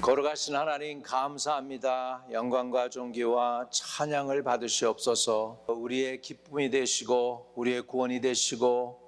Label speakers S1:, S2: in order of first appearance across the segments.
S1: 거룩하신 하나님 감사합니다. 영광과 존귀와 찬양을 받으시옵소서. 우리의 기쁨이 되시고 우리의 구원이 되시고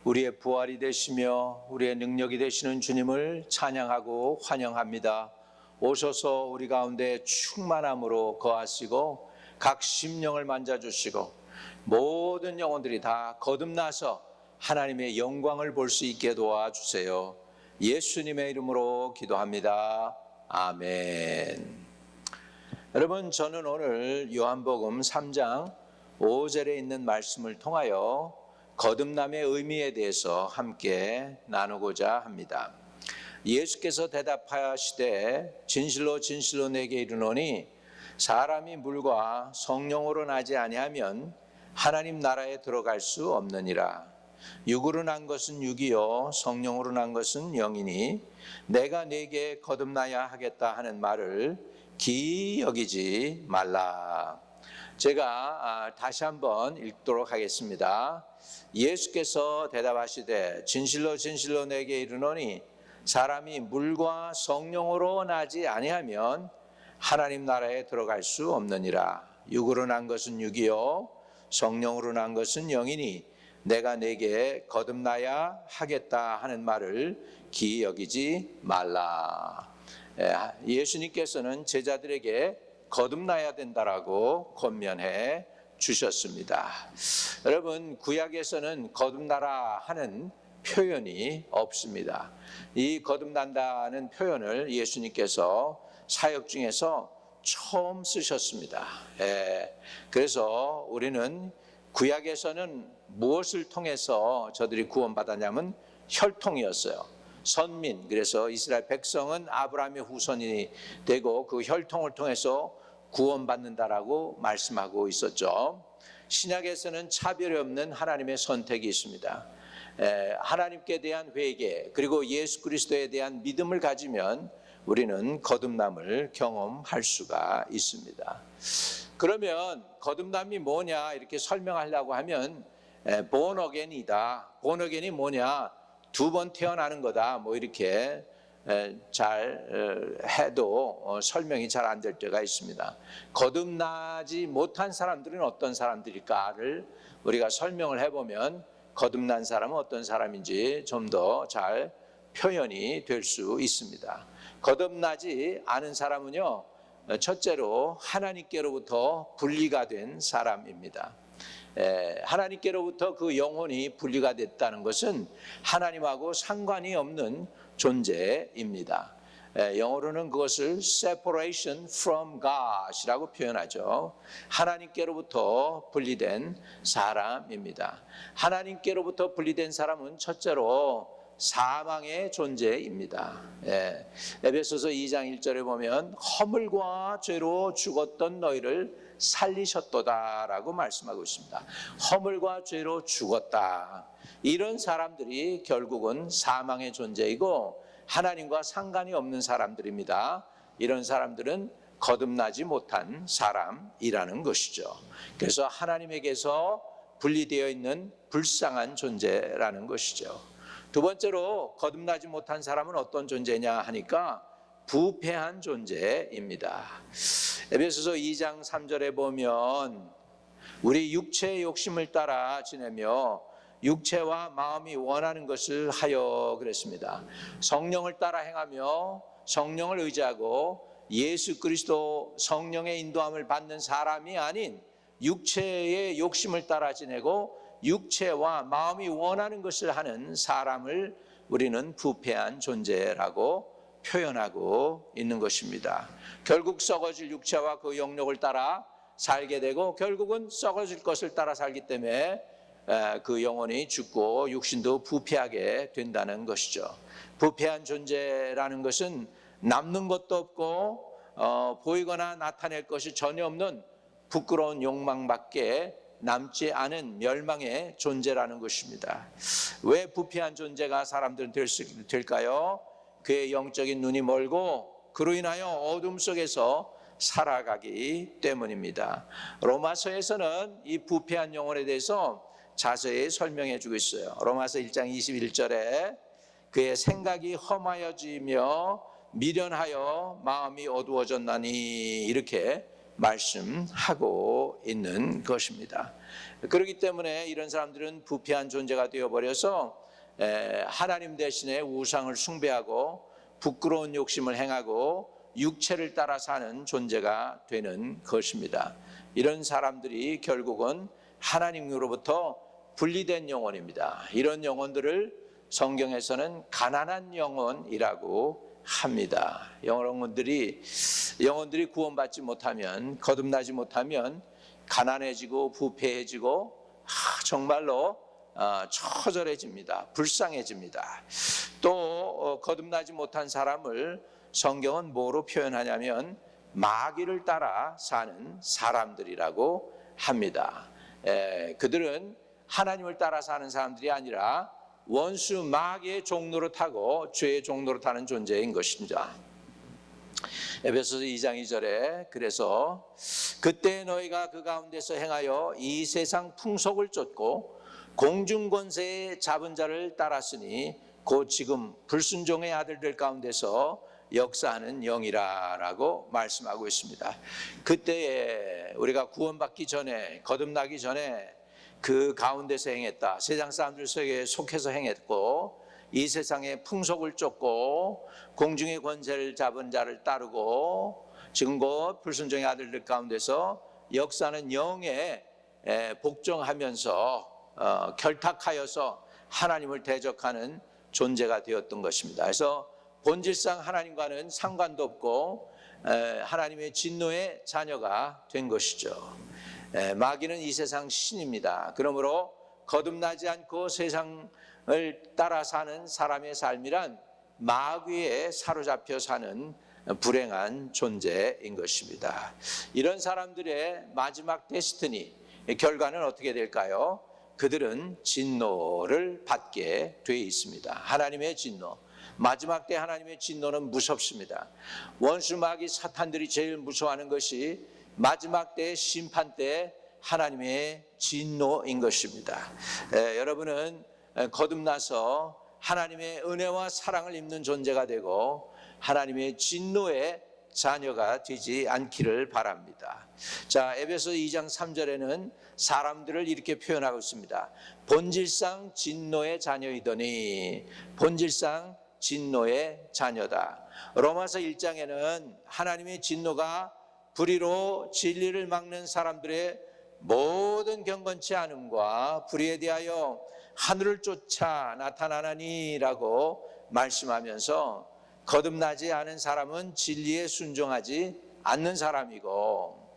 S1: 우리의 부활이 되시며 우리의 능력이 되시는 주님을 찬양하고 환영합니다. 오셔서 우리 가운데 충만함으로 거하시고 각 심령을 만져주시고 모든 영혼들이 다 거듭나서 하나님의 영광을 볼 수 있게 도와주세요. 예수님의 이름으로 기도합니다. 아멘. 여러분, 저는 오늘 요한복음 3장 5절에 있는 말씀을 통하여 거듭남의 의미에 대해서 함께 나누고자 합니다. 예수께서 대답하시되 진실로 진실로 내게 이르노니 사람이 물과 성령으로 나지 아니하면 하나님 나라에 들어갈 수 없느니라. 육으로 난 것은 육이요 성령으로 난 것은 영이니 내가 네게 거듭나야 하겠다 하는 말을 기이 여기지 말라. 제가 다시 한번 읽도록 하겠습니다. 예수께서 대답하시되 진실로 진실로 내게 이르노니 사람이 물과 성령으로 나지 아니하면 하나님 나라에 들어갈 수 없느니라. 육으로 난 것은 육이요 성령으로 난 것은 영이니 내가 네게 거듭나야 하겠다 하는 말을 기이 여기지 말라. 예수님께서는 제자들에게 거듭나야 된다라고 권면해 주셨습니다. 여러분, 구약에서는 거듭나라 하는 표현이 없습니다. 이 거듭난다는 표현을 예수님께서 사역 중에서 처음 쓰셨습니다. 그래서 우리는 구약에서는 무엇을 통해서 저들이 구원받았냐면 혈통이었어요. 선민, 그래서 이스라엘 백성은 아브라함의 후손이 되고 그 혈통을 통해서 구원받는다라고 말씀하고 있었죠. 신약에서는 차별이 없는 하나님의 선택이 있습니다. 하나님께 대한 회개 그리고 예수 그리스도에 대한 믿음을 가지면 우리는 거듭남을 경험할 수가 있습니다. 그러면 거듭남이 뭐냐 이렇게 설명하려고 하면 born again이다. born again이 뭐냐? 두 번 태어나는 거다. 뭐 이렇게 잘 해도 설명이 잘 안 될 때가 있습니다. 거듭나지 못한 사람들은 어떤 사람들일까를 우리가 설명을 해보면 거듭난 사람은 어떤 사람인지 좀 더 잘 표현이 될 수 있습니다. 거듭나지 않은 사람은요, 첫째로 하나님께로부터 분리가 된 사람입니다. 하나님께로부터 그 영혼이 분리가 됐다는 것은 하나님하고 상관이 없는 존재입니다. 영어로는 그것을 separation from God이라고 표현하죠. 하나님께로부터 분리된 사람입니다. 하나님께로부터 분리된 사람은 첫째로 사망의 존재입니다. 에베소서 2장 1절에 보면 허물과 죄로 죽었던 너희를 살리셨도다라고 말씀하고 있습니다. 허물과 죄로 죽었다. 이런 사람들이 결국은 사망의 존재이고 하나님과 상관이 없는 사람들입니다. 이런 사람들은 거듭나지 못한 사람이라는 것이죠. 그래서 하나님에게서 분리되어 있는 불쌍한 존재라는 것이죠. 두 번째로 거듭나지 못한 사람은 어떤 존재냐 하니까 부패한 존재입니다. 에베소서 2장 3절에 보면 우리 육체의 욕심을 따라 지내며 육체와 마음이 원하는 것을 하여 그랬습니다. 성령을 따라 행하며 성령을 의지하고 예수 그리스도 성령의 인도함을 받는 사람이 아닌 육체의 욕심을 따라 지내고 육체와 마음이 원하는 것을 하는 사람을 우리는 부패한 존재라고 표현하고 있는 것입니다. 결국 썩어질 육체와 그 영역을 따라 살게 되고 결국은 썩어질 것을 따라 살기 때문에 그 영혼이 죽고 육신도 부패하게 된다는 것이죠. 부패한 존재라는 것은 남는 것도 없고 보이거나 나타낼 것이 전혀 없는 부끄러운 욕망밖에 남지 않은 멸망의 존재라는 것입니다. 왜 부패한 존재가 사람들은 될까요? 그의 영적인 눈이 멀고 그로 인하여 어둠 속에서 살아가기 때문입니다. 로마서에서는 이 부패한 영혼에 대해서 자세히 설명해 주고 있어요. 로마서 1장 21절에 그의 생각이 험하여지며 미련하여 마음이 어두워졌나니 이렇게 말씀하고 있는 것입니다. 그렇기 때문에 이런 사람들은 부패한 존재가 되어버려서 하나님 대신에 우상을 숭배하고 부끄러운 욕심을 행하고 육체를 따라 사는 존재가 되는 것입니다. 이런 사람들이 결국은 하나님으로부터 분리된 영혼입니다. 이런 영혼들을 성경에서는 가난한 영혼이라고 합니다. 영혼들이 구원받지 못하면, 거듭나지 못하면 가난해지고 부패해지고 정말로 처절해집니다. 불쌍해집니다. 또 거듭나지 못한 사람을 성경은 뭐로 표현하냐면 마귀를 따라 사는 사람들이라고 합니다. 그들은 하나님을 따라 사는 사람들이 아니라 원수 마귀의 종로로 타고 죄의 종로로 타는 존재인 것입니다. 에베소서 2장 2절에 그래서 그때 너희가 그 가운데서 행하여 이 세상 풍속을 쫓고 공중 권세의 잡은 자를 따랐으니 곧 지금 불순종의 아들들 가운데서 역사하는 영이라라고 말씀하고 있습니다. 그때에 우리가 구원받기 전에, 거듭나기 전에 그 가운데서 행했다. 세상 사람들 속에 속해서 행했고 이 세상의 풍속을 쫓고 공중의 권세를 잡은 자를 따르고 지금 곧 불순종의 아들들 가운데서 역사하는 영에 복종하면서 결탁하여서 하나님을 대적하는 존재가 되었던 것입니다. 그래서 본질상 하나님과는 상관도 없고 하나님의 진노의 자녀가 된 것이죠. 마귀는 이 세상 신입니다. 그러므로 거듭나지 않고 세상을 따라 사는 사람의 삶이란 마귀에 사로잡혀 사는 불행한 존재인 것입니다. 이런 사람들의 마지막 데스티니, 결과는 어떻게 될까요? 그들은 진노를 받게 돼 있습니다. 하나님의 진노. 마지막 때 하나님의 진노는 무섭습니다. 원수 마귀 사탄들이 제일 무서워하는 것이 마지막 때 심판 때 하나님의 진노인 것입니다. 여러분은 거듭나서 하나님의 은혜와 사랑을 입는 존재가 되고 하나님의 진노의 자녀가 되지 않기를 바랍니다. 자, 에베소 2장 3절에는 사람들을 이렇게 표현하고 있습니다. 본질상 진노의 자녀이더니, 본질상 진노의 자녀다. 로마서 1장에는 하나님의 진노가 불의로 진리를 막는 사람들의 모든 경건치 않음과 불의에 대하여 하늘을 쫓아 나타나나니라고 말씀하면서 거듭나지 않은 사람은 진리에 순종하지 않는 사람이고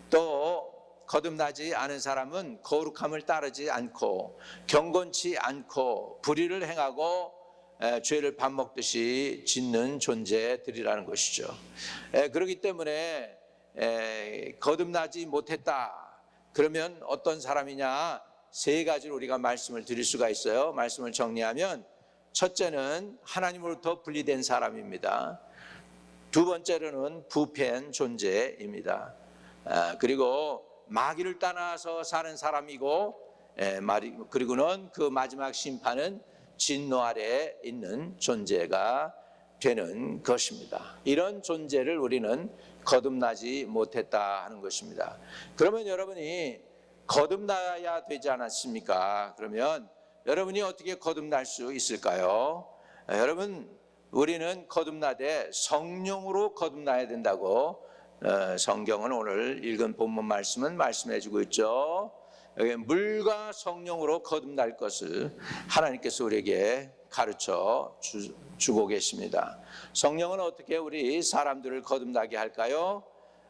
S1: 또 거듭나지 않은 사람은 거룩함을 따르지 않고 경건치 않고 불의를 행하고 죄를 밥 먹듯이 짓는 존재들이라는 것이죠. 그렇기 때문에 거듭나지 못했다. 그러면 어떤 사람이냐? 세 가지로 우리가 말씀을 드릴 수가 있어요. 말씀을 정리하면 첫째는 하나님으로부터 분리된 사람입니다. 두 번째로는 부패한 존재입니다. 그리고 마귀를 따라서 사는 사람이고 그리고는 그 마지막 심판은 진노 아래에 있는 존재가 되는 것입니다. 이런 존재를 우리는 거듭나지 못했다 하는 것입니다. 그러면 여러분이 거듭나야 되지 않았습니까? 그러면 여러분이 어떻게 거듭날 수 있을까요? 여러분, 우리는 거듭나되 성령으로 거듭나야 된다고 성경은 오늘 읽은 본문 말씀은 말씀해 주고 있죠. 여기 물과 성령으로 거듭날 것을 하나님께서 우리에게 가르쳐 주고 계십니다. 성령은 어떻게 우리 사람들을 거듭나게 할까요?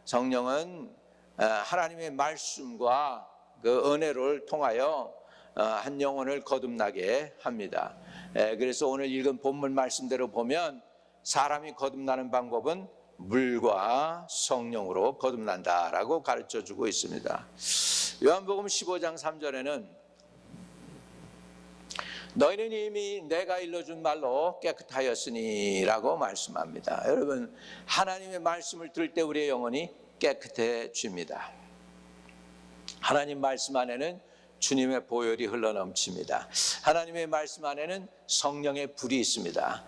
S1: 성령은 하나님의 말씀과 그 은혜를 통하여 한 영혼을 거듭나게 합니다. 그래서 오늘 읽은 본문 말씀대로 보면 사람이 거듭나는 방법은 물과 성령으로 거듭난다라고 가르쳐 주고 있습니다. 요한복음 15장 3절에는 너희는 이미 내가 일러준 말로 깨끗하였으니 라고 말씀합니다. 여러분, 하나님의 말씀을 들을 때 우리의 영혼이 깨끗해집니다. 하나님 말씀 안에는 주님의 보혈이 흘러넘칩니다. 하나님의 말씀 안에는 성령의 불이 있습니다.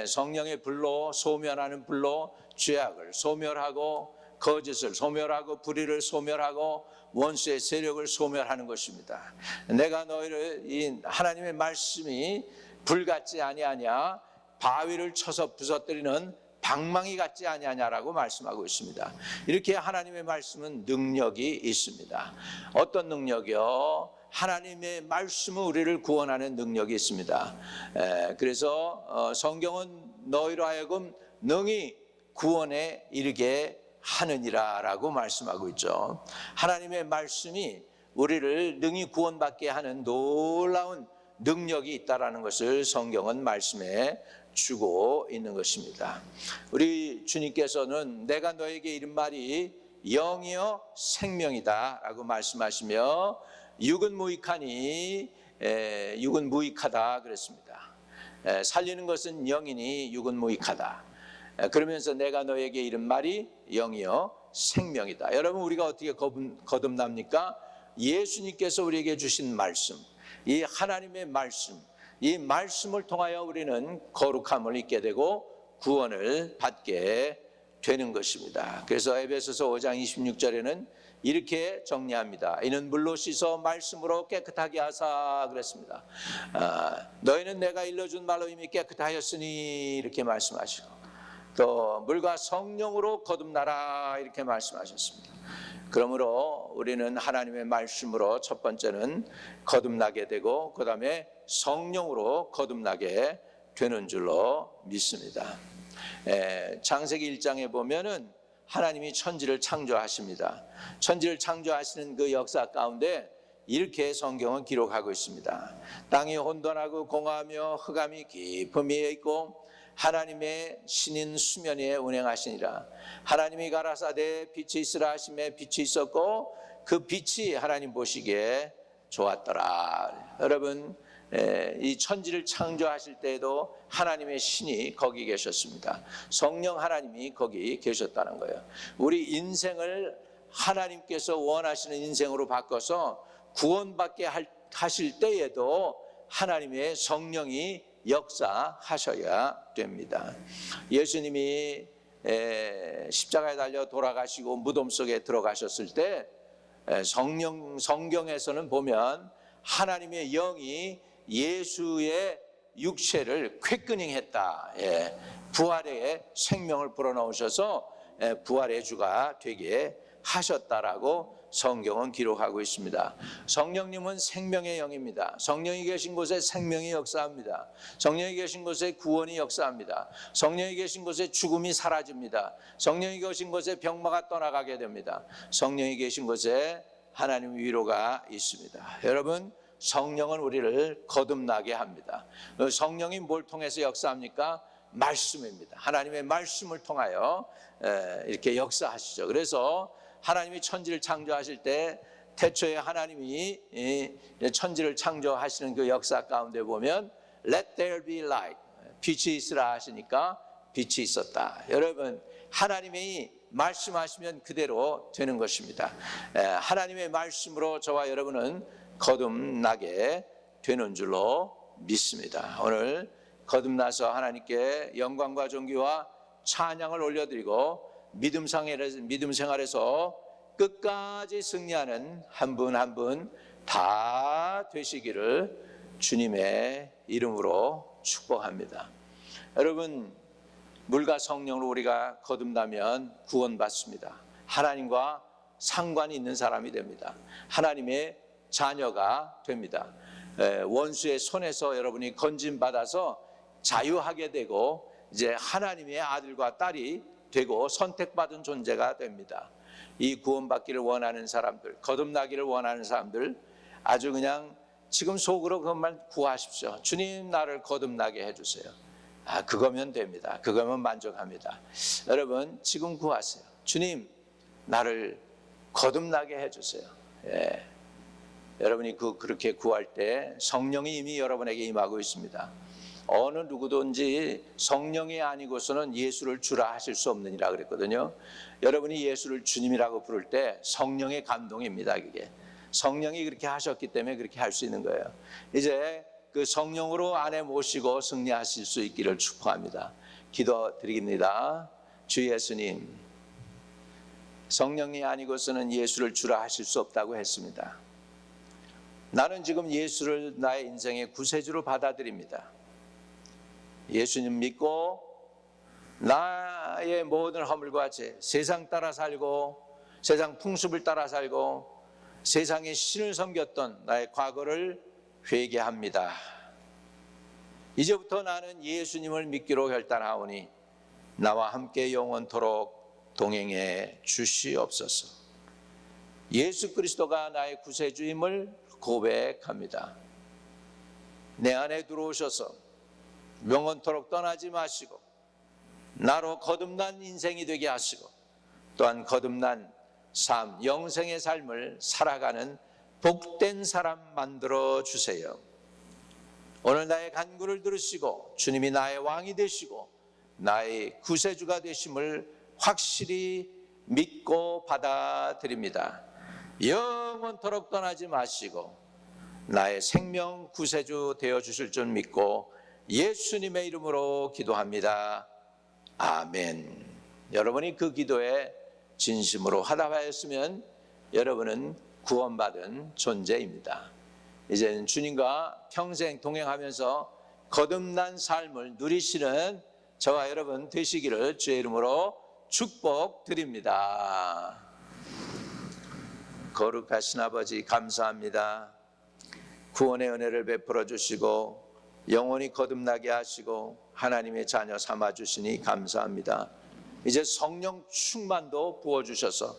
S1: 성령의 불로, 소멸하는 불로 죄악을 소멸하고 거짓을 소멸하고 불의를 소멸하고 원수의 세력을 소멸하는 것입니다. 내가 너희를, 이 하나님의 말씀이 불 같지 아니하냐, 바위를 쳐서 부서뜨리는 방망이 같지 아니하냐라고 말씀하고 있습니다. 이렇게 하나님의 말씀은 능력이 있습니다. 어떤 능력이요? 하나님의 말씀은 우리를 구원하는 능력이 있습니다. 그래서 성경은 너희로 하여금 능히 구원에 이르게 하느니라 라고 말씀하고 있죠. 하나님의 말씀이 우리를 능히 구원받게 하는 놀라운 능력이 있다라는 것을 성경은 말씀해 주고 있는 것입니다. 우리 주님께서는 내가 너에게 이른 말이 영이요 생명이다 라고 말씀하시며 육은 무익하니 육은 무익하다 그랬습니다. 살리는 것은 영이니 육은 무익하다. 그러면서 내가 너에게 이른 말이 영이요 생명이다. 여러분, 우리가 어떻게 거듭납니까? 예수님께서 우리에게 주신 말씀, 이 하나님의 말씀, 이 말씀을 통하여 우리는 거룩함을 잊게 되고 구원을 받게 되는 것입니다. 그래서 에베소서 5장 26절에는 이렇게 정리합니다. 이는 물로 씻어 말씀으로 깨끗하게 하사 그랬습니다. 너희는 내가 일러준 말로 이미 깨끗하였으니 이렇게 말씀하시고, 또 물과 성령으로 거듭나라 이렇게 말씀하셨습니다. 그러므로 우리는 하나님의 말씀으로 첫 번째는 거듭나게 되고 그 다음에 성령으로 거듭나게 되는 줄로 믿습니다. 창세기 1장에 보면은 하나님이 천지를 창조하십니다. 천지를 창조하시는 그 역사 가운데 이렇게 성경은 기록하고 있습니다. 땅이 혼돈하고 공허하며 흑암이 깊음 위에 있고 하나님의 신인 수면 위에 운행하시니라. 하나님이 가라사대 빛이 있으라 하심에 빛이 있었고 그 빛이 하나님 보시기에 좋았더라. 여러분, 이 천지를 창조하실 때에도 하나님의 신이 거기 계셨습니다. 성령 하나님이 거기 계셨다는 거예요. 우리 인생을 하나님께서 원하시는 인생으로 바꿔서 구원받게 하실 때에도 하나님의 성령이 역사하셔야 됩니다. 예수님이 십자가에 달려 돌아가시고 무덤 속에 들어가셨을 때 성경에서는 보면 하나님의 영이 예수의 육체를 퀘크닝했다. 부활의 생명을 불어넣으셔서 부활의 주가 되게 하셨다라고 성경은 기록하고 있습니다. 성령님은 생명의 영입니다. 성령이 계신 곳에 생명이 역사합니다. 성령이 계신 곳에 구원이 역사합니다. 성령이 계신 곳에 죽음이 사라집니다. 성령이 계신 곳에 병마가 떠나가게 됩니다. 성령이 계신 곳에 하나님 위로가 있습니다. 여러분, 성령은 우리를 거듭나게 합니다. 성령이 뭘 통해서 역사합니까? 말씀입니다. 하나님의 말씀을 통하여 이렇게 역사하시죠. 그래서 하나님이 천지를 창조하실 때 태초에 하나님이 천지를 창조하시는 그 역사 가운데 보면 Let there be light, 빛이 있으라 하시니까 빛이 있었다. 여러분, 하나님이 말씀하시면 그대로 되는 것입니다. 하나님의 말씀으로 저와 여러분은 거듭나게 되는 줄로 믿습니다. 오늘 거듭나서 하나님께 영광과 존귀와 찬양을 올려드리고 믿음 생활에서 끝까지 승리하는 한 분 한 분 다 되시기를 주님의 이름으로 축복합니다. 여러분, 물과 성령으로 우리가 거듭나면 구원받습니다. 하나님과 상관이 있는 사람이 됩니다. 하나님의 자녀가 됩니다. 원수의 손에서 여러분이 건진받아서 자유하게 되고 이제 하나님의 아들과 딸이 되고 선택받은 존재가 됩니다. 이 구원받기를 원하는 사람들, 거듭나기를 원하는 사람들, 아주 그냥 지금 속으로 그것만 구하십시오. 주님, 나를 거듭나게 해주세요. 그거면 됩니다. 그거면 만족합니다. 여러분, 지금 구하세요. 주님, 나를 거듭나게 해주세요. 여러분이 그렇게 구할 때 성령이 이미 여러분에게 임하고 있습니다. 어느 누구든지 성령이 아니고서는 예수를 주라 하실 수 없느니라 그랬거든요. 여러분이 예수를 주님이라고 부를 때 성령의 감동입니다. 그게 성령이 그렇게 하셨기 때문에 그렇게 할 수 있는 거예요. 이제 그 성령으로 안에 모시고 승리하실 수 있기를 축복합니다. 기도드립니다. 주 예수님, 성령이 아니고서는 예수를 주라 하실 수 없다고 했습니다. 나는 지금 예수를 나의 인생의 구세주로 받아들입니다. 예수님 믿고 나의 모든 허물과 죄, 세상 따라 살고 세상 풍습을 따라 살고 세상의 신을 섬겼던 나의 과거를 회개합니다. 이제부터 나는 예수님을 믿기로 결단하오니 나와 함께 영원토록 동행해 주시옵소서. 예수 그리스도가 나의 구세주임을 고백합니다. 내 안에 들어오셔서 영원토록 떠나지 마시고 나로 거듭난 인생이 되게 하시고 또한 거듭난 삶, 영생의 삶을 살아가는 복된 사람 만들어 주세요. 오늘 나의 간구를 들으시고 주님이 나의 왕이 되시고 나의 구세주가 되심을 확실히 믿고 받아들입니다. 영원토록 떠나지 마시고 나의 생명 구세주 되어주실 줄 믿고 예수님의 이름으로 기도합니다. 아멘. 여러분이 그 기도에 진심으로 화답하였으면 여러분은 구원받은 존재입니다. 이제는 주님과 평생 동행하면서 거듭난 삶을 누리시는 저와 여러분 되시기를 주의 이름으로 축복드립니다. 거룩하신 아버지 감사합니다. 구원의 은혜를 베풀어 주시고 영원히 거듭나게 하시고 하나님의 자녀 삼아 주시니 감사합니다. 이제 성령 충만도 부어주셔서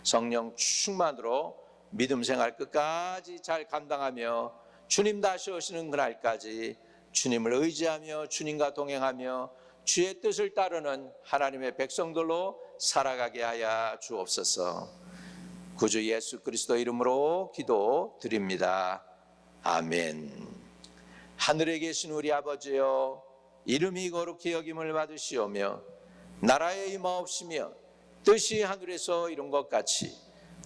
S1: 성령 충만으로 믿음 생활 끝까지 잘 감당하며 주님 다시 오시는 그날까지 주님을 의지하며 주님과 동행하며 주의 뜻을 따르는 하나님의 백성들로 살아가게 하여 주옵소서. 구주 예수 그리스도 이름으로 기도드립니다. 아멘. 하늘에 계신 우리 아버지여, 이름이 거룩히 여김을 받으시오며 나라에 임하옵시며 뜻이 하늘에서 이룬 것 같이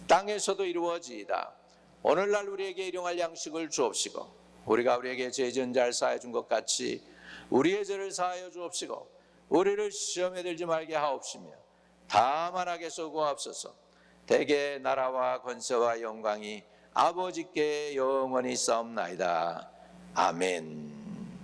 S1: 땅에서도 이루어지이다. 오늘날 우리에게 일용할 양식을 주옵시고 우리가 우리에게 죄 지은 자를 사하여 준 것 같이 우리의 죄를 사하여 주옵시고 우리를 시험에 들지 말게 하옵시며 다만 악에서 구하옵소서. 대개 나라와 권세와 영광이 아버지께 영원히 싸움나이다. 아멘.